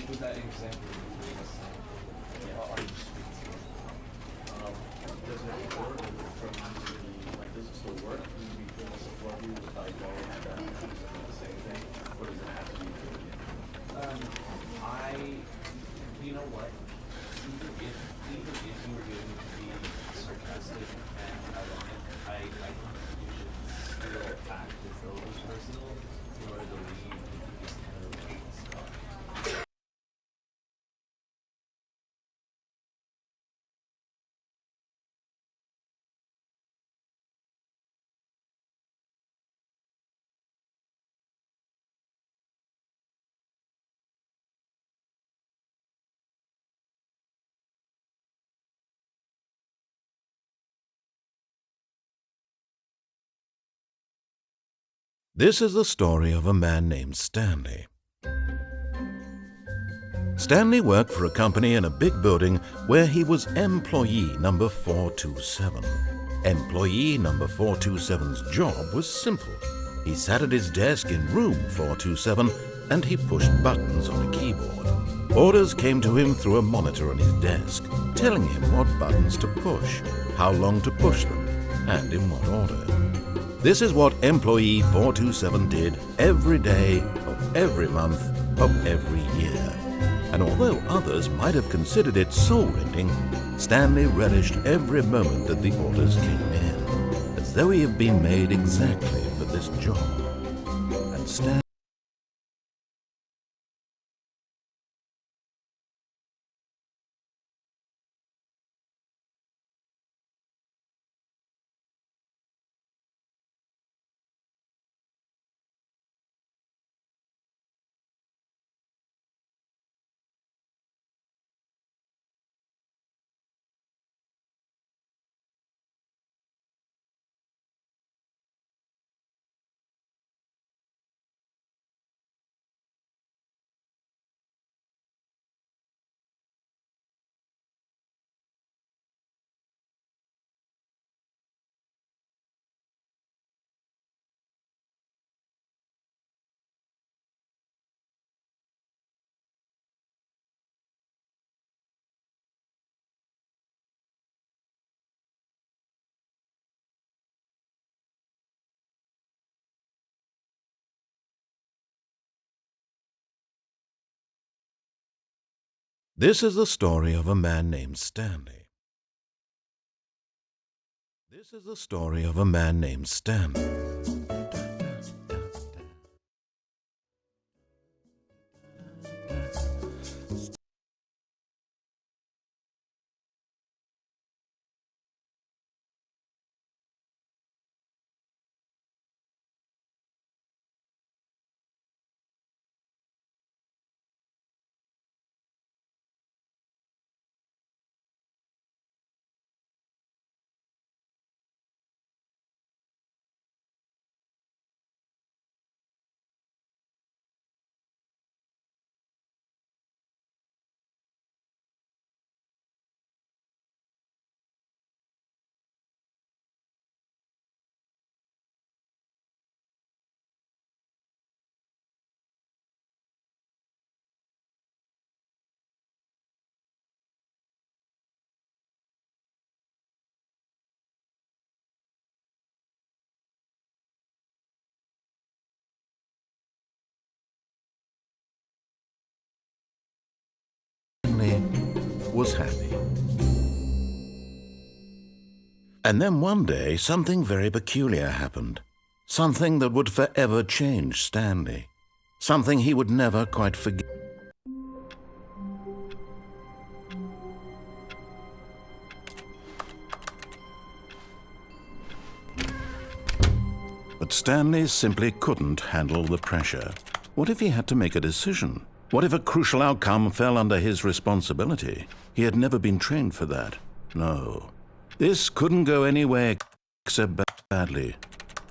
With that example, are you does it work does it still work? Do we feel the support you without going at that the same thing? Or does it have to be you know what? Even if you were going to be sarcastic and ironic, I think you should still act as though it was personal in order to leave this kind of emotional scar. This is the story of a man named Stanley. Stanley worked for a company in a big building where he was employee number 427. Employee number 427's job was simple. He sat at his desk in room 427 and he pushed buttons on a keyboard. Orders came to him through a monitor on his desk, telling him what buttons to push, how long to push them, and in what order. This is what employee 427 did every day of every month of every year. And although others might have considered it soul-rending, Stanley relished every moment that the orders came in, as though he had been made exactly for this job. And Stanley This is the story of a man named Stanley. This is the story of a man named Stanley. Was happy. And then one day something very peculiar happened. Something that would forever change Stanley. Something he would never quite forget. But Stanley simply couldn't handle the pressure. What if he had to make a decision? What if a crucial outcome fell under his responsibility? He had never been trained for that. No. This couldn't go anywhere except badly.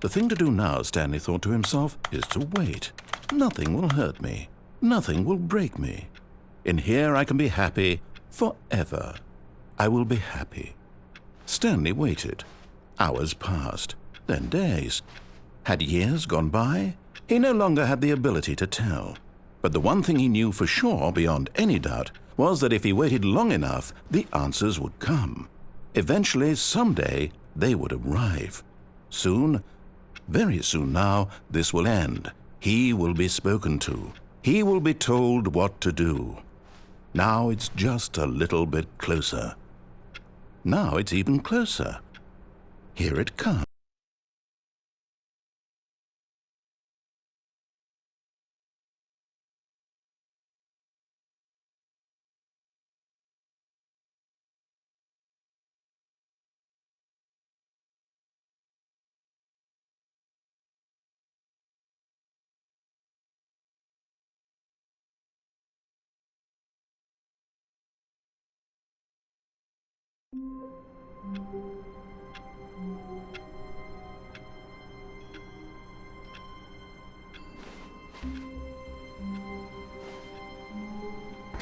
The thing to do now, Stanley thought to himself, is to wait. Nothing will hurt me. Nothing will break me. In here I can be happy forever. I will be happy. Stanley waited. Hours passed, then days. Had years gone by? He no longer had the ability to tell. But the one thing he knew for sure, beyond any doubt, was that if he waited long enough, the answers would come. Eventually, someday, they would arrive. Soon, very soon now, this will end. He will be spoken to. He will be told what to do. Now it's just a little bit closer. Now it's even closer. Here it comes.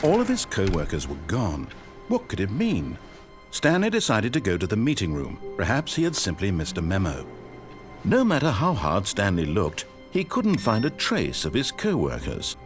All of his co-workers were gone. What could it mean? Stanley decided to go to the meeting room. Perhaps he had simply missed a memo. No matter how hard Stanley looked, he couldn't find a trace of his co-workers.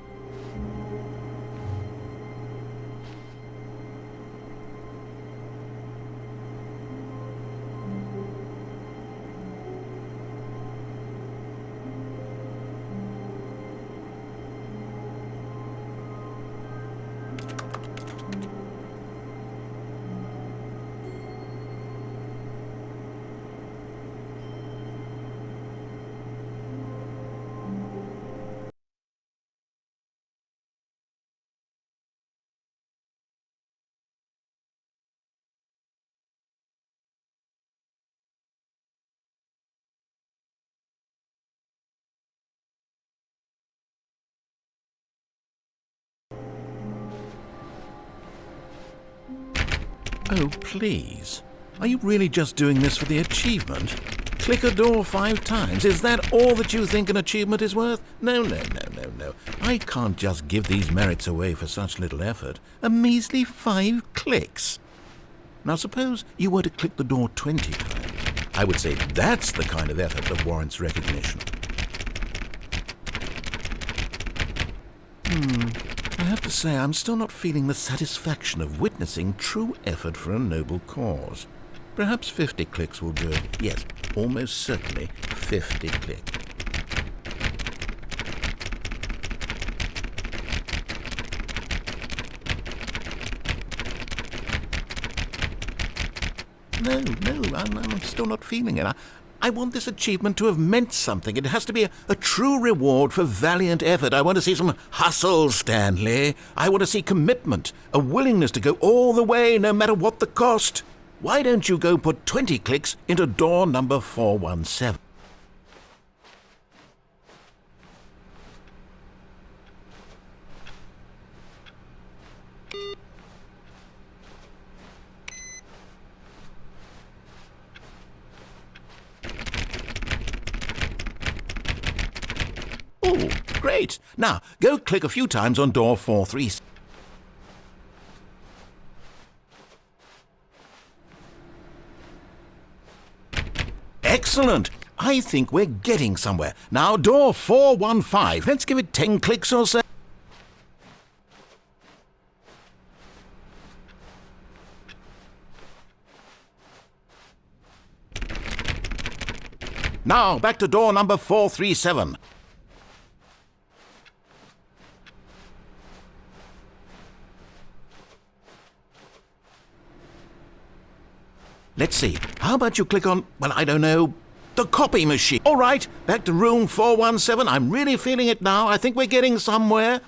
Oh, please. Are you really just doing this for the achievement? Click a door 5 times. Is that all that you think an achievement is worth? No. I can't just give these merits away for such little effort. A measly 5 clicks. Now suppose you were to click the door 20 times. I would say that's the kind of effort that warrants recognition. I have to say, I'm still not feeling the satisfaction of witnessing true effort for a noble cause. Perhaps 50 clicks will do it. Yes, almost certainly 50 clicks. No, I'm still not feeling it. I want this achievement to have meant something. It has to be a true reward for valiant effort. I want to see some hustle, Stanley. I want to see commitment, a willingness to go all the way, no matter what the cost. Why don't you go put 20 clicks into door number 417? Oh, great. Now, go click a few times on door 43. Excellent. I think we're getting somewhere. Now, door 415. Let's give it 10 clicks or so. Now, back to door number 437. Let's see. How about you click on, well, I don't know, the copy machine. All right, back to room 417. I'm really feeling it now. I think we're getting somewhere.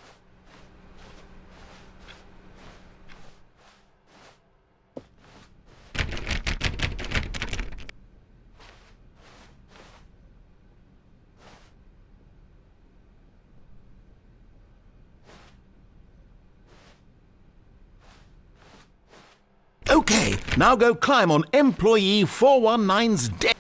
Okay, now go climb on employee 419's deck.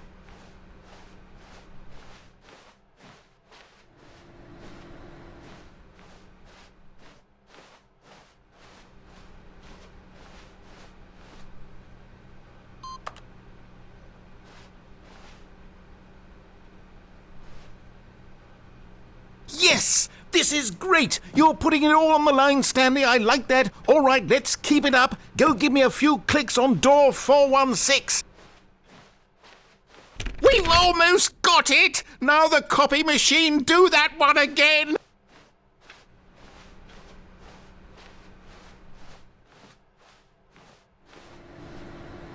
This is great! You're putting it all on the line, Stanley. I like that. All right, let's keep it up. Go give me a few clicks on door 416. We've almost got it! Now the copy machine, do that one again!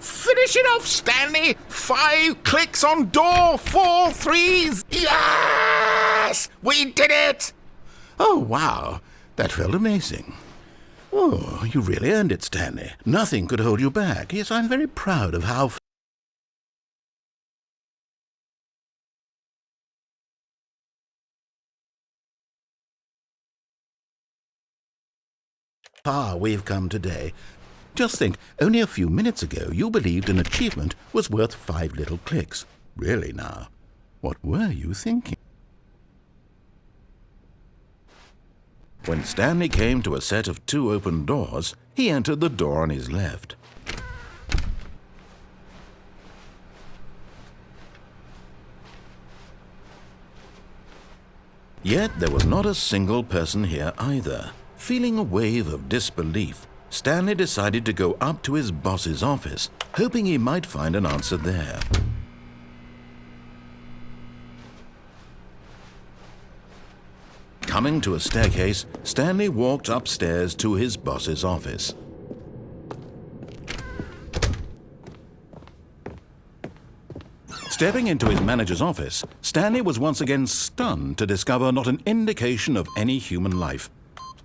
Finish it off, Stanley! 5 clicks on door 43. Yes! We did it! Oh, wow. That felt amazing. Oh, you really earned it, Stanley. Nothing could hold you back. Yes, I'm very proud of how far we've come today. Just think, only a few minutes ago you believed an achievement was worth 5 little clicks. Really now, what were you thinking? When Stanley came to a set of 2 open doors, he entered the door on his left. Yet there was not a single person here either. Feeling a wave of disbelief, Stanley decided to go up to his boss's office, hoping he might find an answer there. Coming to a staircase, Stanley walked upstairs to his boss's office. Stepping into his manager's office, Stanley was once again stunned to discover not an indication of any human life.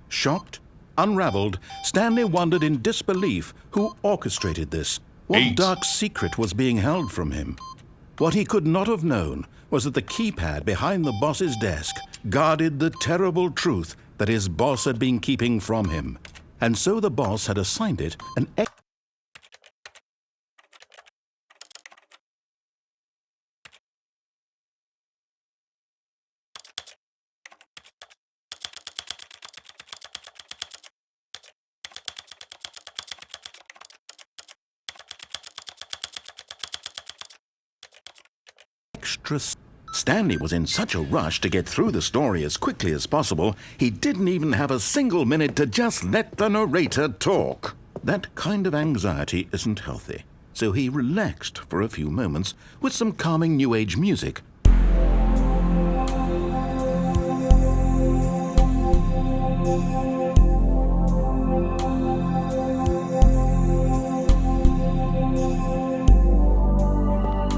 Shocked, unraveled, Stanley wondered in disbelief who orchestrated this. What dark secret was being held from him? What he could not have known was that the keypad behind the boss's desk guarded the terrible truth that his boss had been keeping from him. And so the boss had assigned it an extra. Stanley was in such a rush to get through the story as quickly as possible, he didn't even have a single minute to just let the narrator talk. That kind of anxiety isn't healthy, so he relaxed for a few moments with some calming New Age music.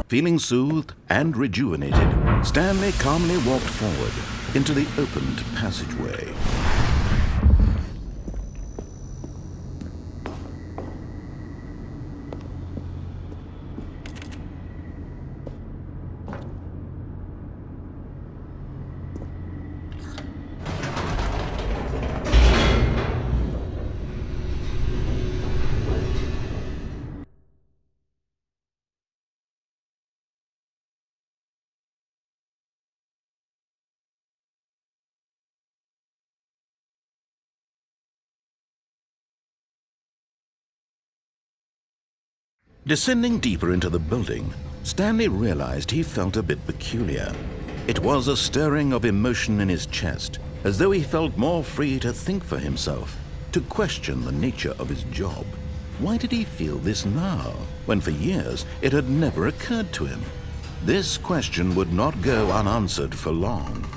Feeling soothed and rejuvenated, Stanley calmly walked forward into the opened passageway. Descending deeper into the building, Stanley realized he felt a bit peculiar. It was a stirring of emotion in his chest, as though he felt more free to think for himself, to question the nature of his job. Why did he feel this now, when for years it had never occurred to him? This question would not go unanswered for long.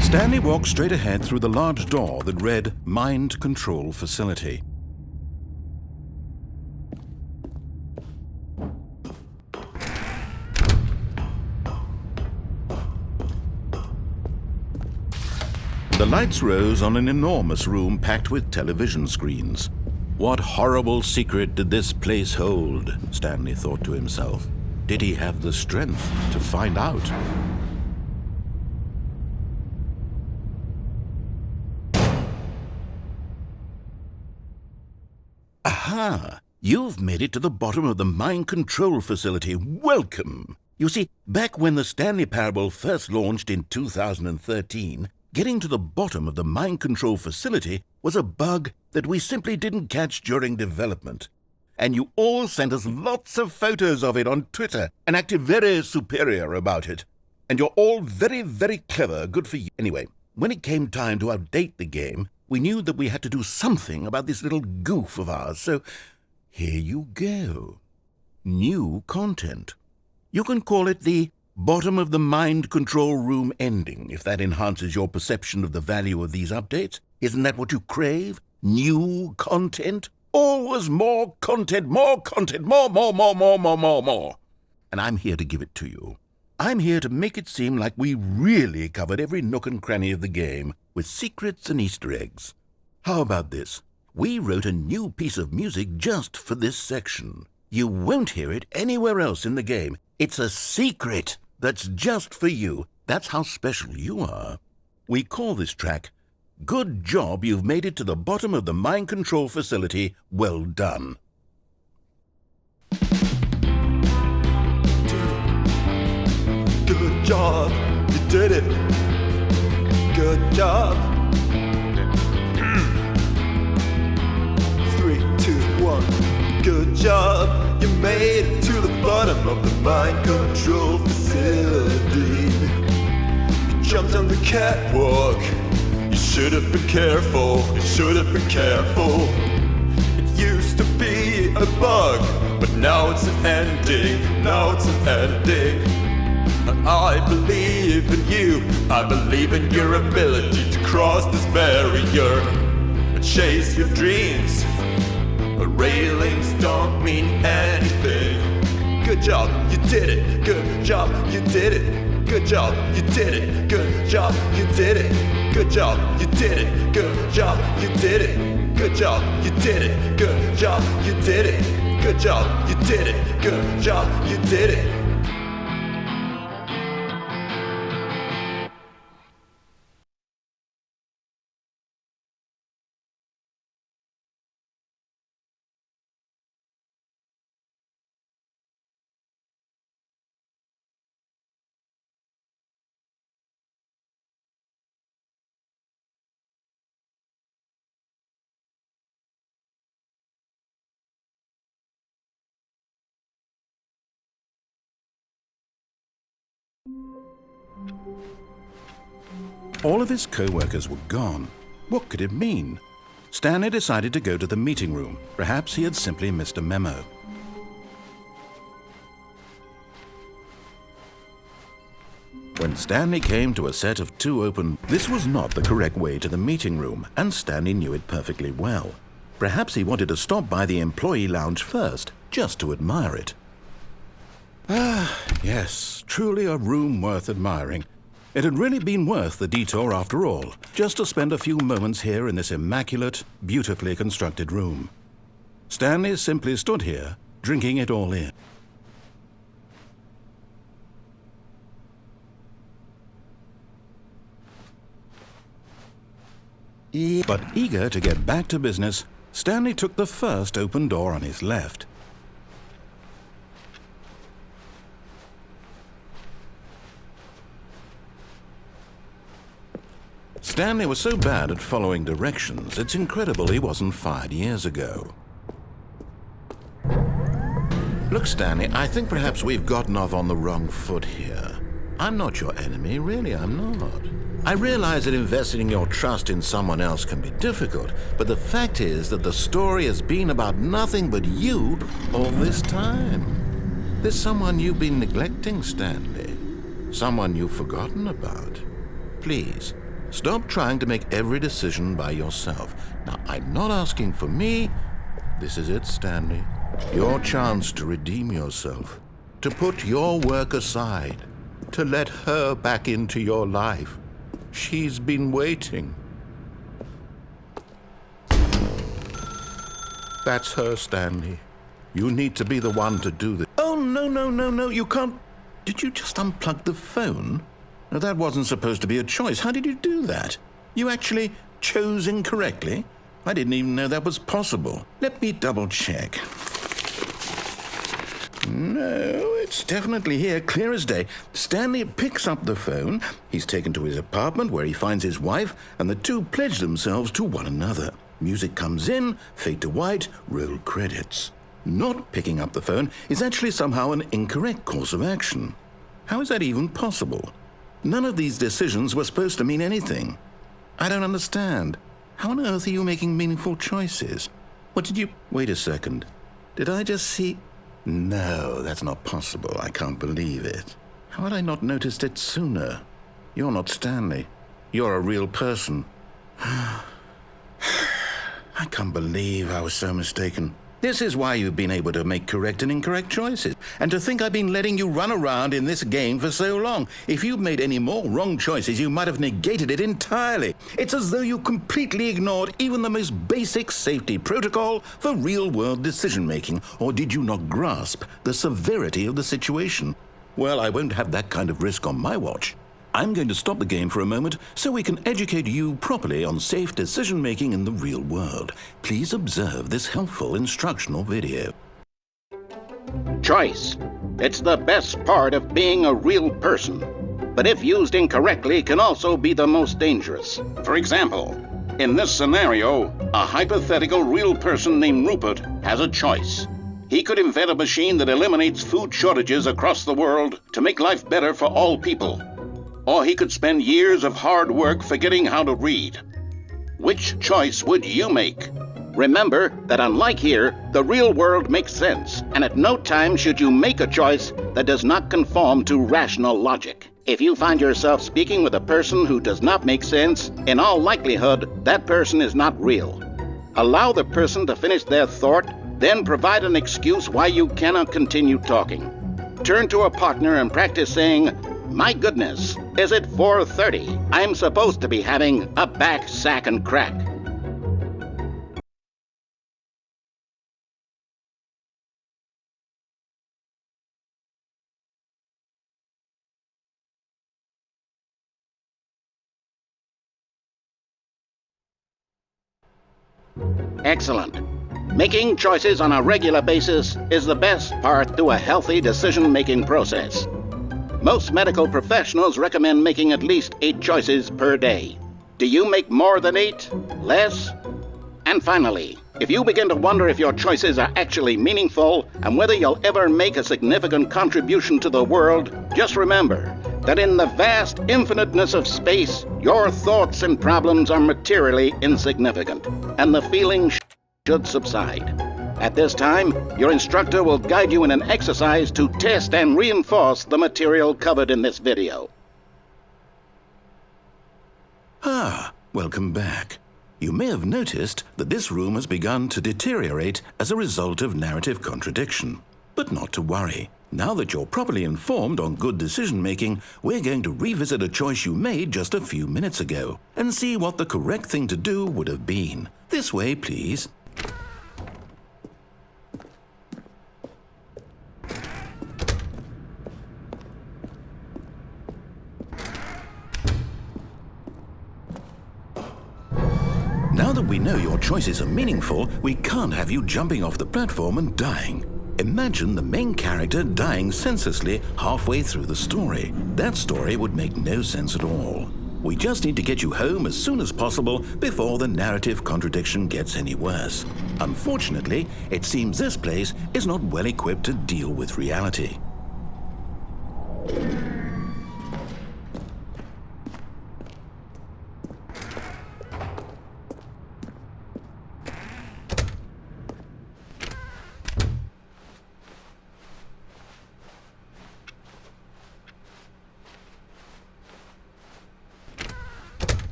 Stanley walked straight ahead through the large door that read Mind Control Facility. The lights rose on an enormous room packed with television screens. What horrible secret did this place hold? Stanley thought to himself. Did he have the strength to find out? Aha! You've made it to the bottom of the mind control facility. Welcome! You see, back when the Stanley Parable first launched in 2013, getting to the bottom of the mind control facility was a bug that we simply didn't catch during development. And you all sent us lots of photos of it on Twitter and acted very superior about it. And you're all very, very clever, good for you. Anyway, when it came time to update the game, we knew that we had to do something about this little goof of ours, so here you go. New content. You can call it the bottom of the mind control room ending, if that enhances your perception of the value of these updates. Isn't that what you crave? New content? Always more content, more content, more. And I'm here to give it to you. I'm here to make it seem like we really covered every nook and cranny of the game with secrets and Easter eggs. How about this? We wrote a new piece of music just for this section. You won't hear it anywhere else in the game. It's a secret that's just for you. That's how special you are. We call this track, Good Job You've Made It to the Bottom of the Mind Control Facility. Well done. Good job, you did it. Good job. 3, 2, 1. Good job, you made it to the bottom of the mind control facility. You jumped on the catwalk. You should have been careful. You should have been careful. It used to be a bug, but now it's an ending. Now it's an ending. I believe in you. I believe in your ability to cross this barrier and chase your dreams. Railings don't mean anything. Good job, you did it. Good job, you did it. Good job, you did it. Good job, you did it. Good job, you did it. Good job, you did it. Good job, you did it. Good job, you did it. Good job, you did it. Good job, you did it. All of his co-workers were gone. What could it mean? Stanley decided to go to the meeting room. Perhaps he had simply missed a memo. When Stanley came to a set of 2 open, this was not the correct way to the meeting room, and Stanley knew it perfectly well. Perhaps he wanted to stop by the employee lounge first, just to admire it. Ah, yes, truly a room worth admiring. It had really been worth the detour after all, just to spend a few moments here in this immaculate, beautifully constructed room. Stanley simply stood here, drinking it all in. But eager to get back to business, Stanley took the first open door on his left. Stanley was so bad at following directions, it's incredible he wasn't fired years ago. Look, Stanley, I think perhaps we've gotten off on the wrong foot here. I'm not your enemy, really, I'm not. I realize that investing your trust in someone else can be difficult, but the fact is that the story has been about nothing but you all this time. There's someone you've been neglecting, Stanley. Someone you've forgotten about. Please, stop trying to make every decision by yourself. Now, I'm not asking for me. This is it, Stanley. Your chance to redeem yourself, to put your work aside, to let her back into your life. She's been waiting. That's her, Stanley. You need to be the one to do this. Oh, no, you can't. Did you just unplug the phone? No, that wasn't supposed to be a choice. How did you do that? You actually chose incorrectly? I didn't even know that was possible. Let me double check. No, it's definitely here, clear as day. Stanley picks up the phone. He's taken to his apartment where he finds his wife, and the two pledge themselves to one another. Music comes in, fade to white, roll credits. Not picking up the phone is actually somehow an incorrect course of action. How is that even possible? None of these decisions were supposed to mean anything. I don't understand. How on earth are you making meaningful choices? What did you... Wait a second. Did I just see... No, that's not possible. I can't believe it. How had I not noticed it sooner? You're not Stanley. You're a real person. I can't believe I was so mistaken. This is why you've been able to make correct and incorrect choices. And to think I've been letting you run around in this game for so long. If you'd made any more wrong choices, you might have negated it entirely. It's as though you completely ignored even the most basic safety protocol for real-world decision-making. Or did you not grasp the severity of the situation? Well, I won't have that kind of risk on my watch. I'm going to stop the game for a moment so we can educate you properly on safe decision-making in the real world. Please observe this helpful instructional video. Choice. It's the best part of being a real person, but if used incorrectly can also be the most dangerous. For example, in this scenario, a hypothetical real person named Rupert has a choice. He could invent a machine that eliminates food shortages across the world to make life better for all people. Or he could spend years of hard work forgetting how to read. Which choice would you make? Remember that unlike here, the real world makes sense, and at no time should you make a choice that does not conform to rational logic. If you find yourself speaking with a person who does not make sense, in all likelihood, that person is not real. Allow the person to finish their thought, then provide an excuse why you cannot continue talking. Turn to a partner and practice saying, "My goodness, is it 4:30? I'm supposed to be having a back, sack, and crack." Excellent. Making choices on a regular basis is the best part to a healthy decision-making process. Most medical professionals recommend making at least 8 choices per day. Do you make more than 8? Less? And finally, if you begin to wonder if your choices are actually meaningful and whether you'll ever make a significant contribution to the world, just remember that in the vast infiniteness of space, your thoughts and problems are materially insignificant, and the feeling should subside. At this time, your instructor will guide you in an exercise to test and reinforce the material covered in this video. Welcome back. You may have noticed that this room has begun to deteriorate as a result of narrative contradiction. But not to worry. Now that you're properly informed on good decision-making, we're going to revisit a choice you made just a few minutes ago and see what the correct thing to do would have been. This way, please. Now that we know your choices are meaningful, we can't have you jumping off the platform and dying. Imagine the main character dying senselessly halfway through the story. That story would make no sense at all. We just need to get you home as soon as possible before the narrative contradiction gets any worse. Unfortunately, it seems this place is not well equipped to deal with reality.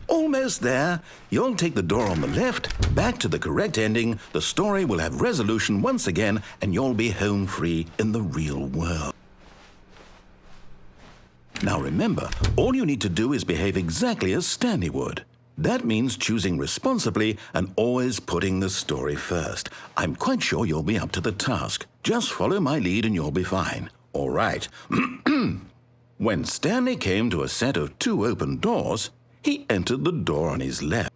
Almost there. You'll take the door on the left, back to the correct ending, the story will have resolution once again, and you'll be home free in the real world. Now remember, all you need to do is behave exactly as Stanley would. That means choosing responsibly and always putting the story first. I'm quite sure you'll be up to the task. Just follow my lead and you'll be fine. All right. When Stanley came to a set of 2 open doors, he entered the door on his left.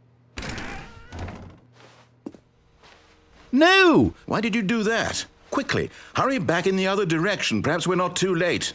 No! Why did you do that? Quickly, hurry back in the other direction. Perhaps we're not too late.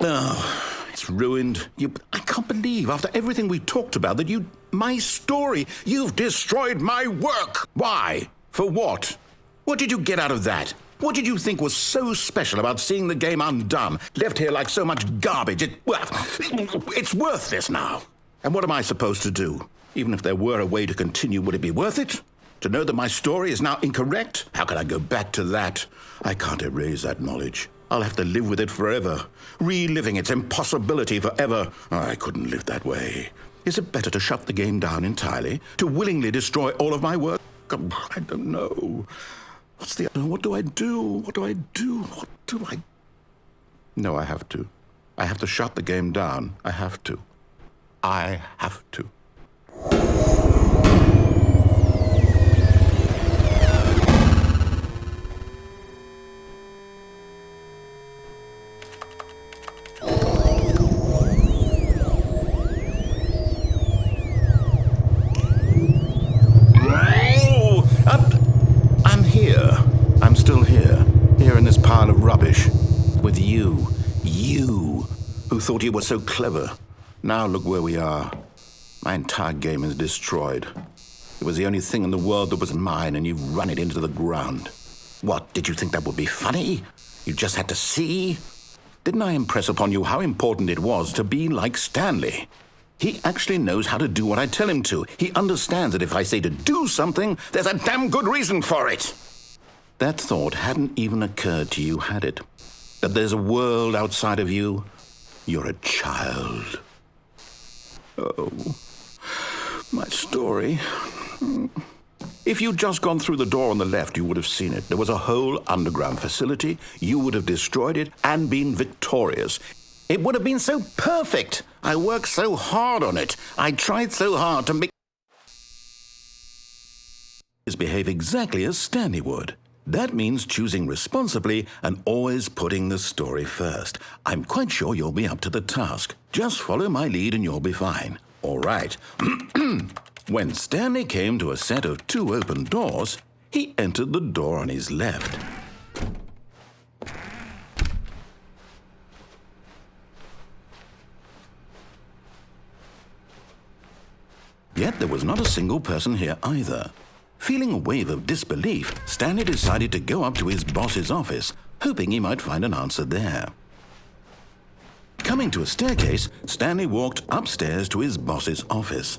Oh, it's ruined. I can't believe, after everything we talked about, that my story, you've destroyed my work. Why? For what? What did you get out of that? What did you think was so special about seeing the game undone, left here like so much garbage? It's worthless now. And what am I supposed to do? Even if there were a way to continue, would it be worth it? To know that my story is now incorrect? How can I go back to that? I can't erase that knowledge. I'll have to live with it forever, reliving its impossibility forever. I couldn't live that way. Is it better to shut the game down entirely? To willingly destroy all of my work? I don't know. What do I do? What do I do? What do I... No, I have to. I have to shut the game down. I have to. I have to. I'm still here in this pile of rubbish, with you, who thought you were so clever. Now look where we are. My entire game is destroyed. It was the only thing in the world that was mine, and you've run it into the ground. What, did you think that would be funny? You just had to see? Didn't I impress upon you how important it was to be like Stanley? He actually knows how to do what I tell him to. He understands that if I say to do something, there's a damn good reason for it. That thought hadn't even occurred to you, had it? That there's a world outside of you? You're a child. Oh, my story. If you'd just gone through the door on the left, you would have seen it. There was a whole underground facility. You would have destroyed it and been victorious. It would have been so perfect. I worked so hard on it. I tried so hard to make it behave exactly as Stanley would. That means choosing responsibly and always putting the story first. I'm quite sure you'll be up to the task. Just follow my lead and you'll be fine. All right. When Stanley came to a set of 2 open doors, he entered the door on his left. Yet there was not a single person here either. Feeling a wave of disbelief, Stanley decided to go up to his boss's office, hoping he might find an answer there. Coming to a staircase, Stanley walked upstairs to his boss's office.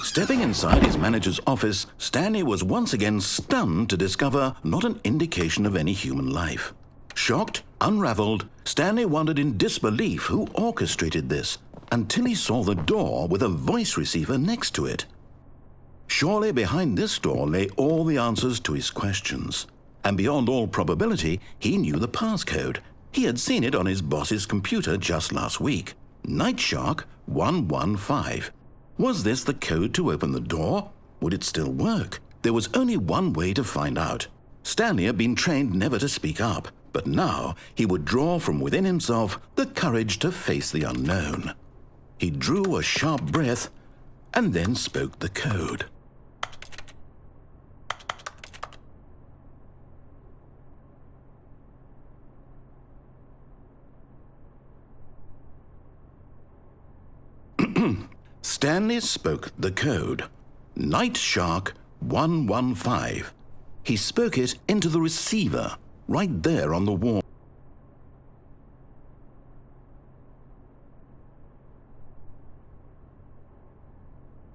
Stepping inside his manager's office, Stanley was once again stunned to discover not an indication of any human life. Shocked, unraveled, Stanley wondered in disbelief who orchestrated this, until he saw the door with a voice receiver next to it. Surely behind this door lay all the answers to his questions. And beyond all probability, he knew the passcode. He had seen it on his boss's computer just last week. Nightshark 115. Was this the code to open the door? Would it still work? There was only one way to find out. Stanley had been trained never to speak up, but now he would draw from within himself the courage to face the unknown. He drew a sharp breath and then spoke the code. Stanley spoke the code. Nightshark 115. He spoke it into the receiver, right there on the wall.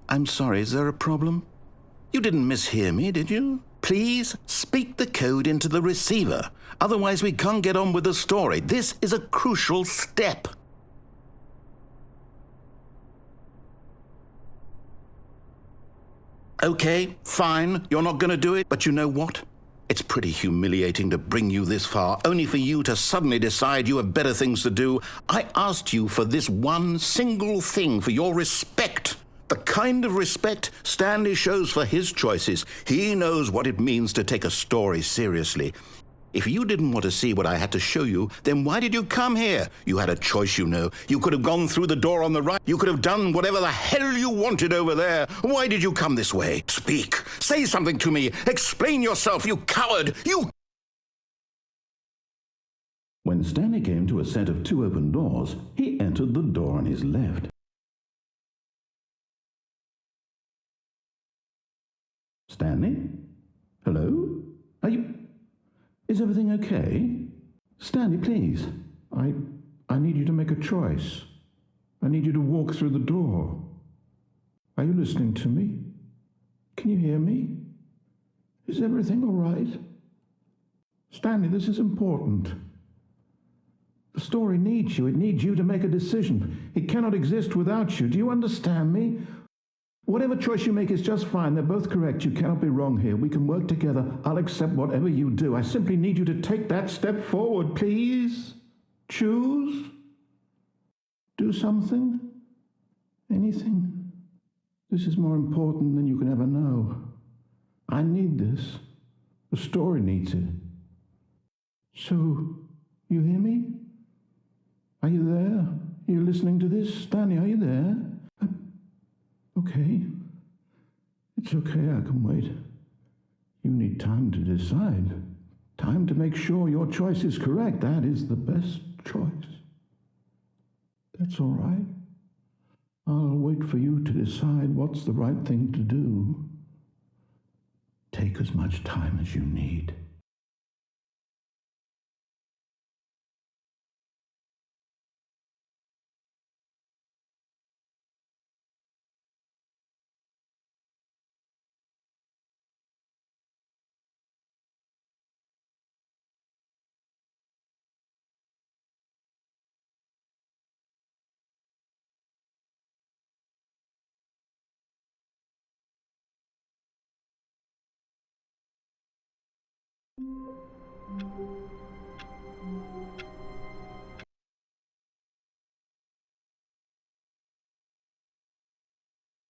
I'm sorry, is there a problem? You didn't mishear me, did you? Please speak the code into the receiver. Otherwise, we can't get on with the story. This is a crucial step. Okay, fine, you're not going to do it, but you know what? It's pretty humiliating to bring you this far, only for you to suddenly decide you have better things to do. I asked you for this one single thing, for your respect, The kind of respect Stanley shows for his choices. He knows what it means to take a story seriously. If you didn't want to see what I had to show you, then why did you come here? You had a choice, you know. You could have gone through the door on the right. You could have done whatever the hell you wanted over there. Why did you come this way? Speak. Say something to me. Explain yourself, you coward. You... When Stanley came to a set of 2 open doors, he entered the door on his left. Stanley? Hello? Are you... Is everything okay? Stanley, please. I need you to make a choice. I need you to walk through the door. Are you listening to me? Can you hear me? Is everything all right? Stanley, this is important. The story needs you. It needs you to make a decision. It cannot exist without you. Do you understand me? Whatever choice you make is just fine. They're both correct. You cannot be wrong here. We can work together. I'll accept whatever you do. I simply need you to take that step forward, please. Choose. Do something. Anything. This is more important than you can ever know. I need this. The story needs it. So, you hear me? Are you there? Are you listening to this? Stanley, are you there? Okay. It's okay, I can wait. You need time to decide. Time to make sure your choice is correct. That is the best choice. That's all right. I'll wait for you to decide what's the right thing to do. Take as much time as you need.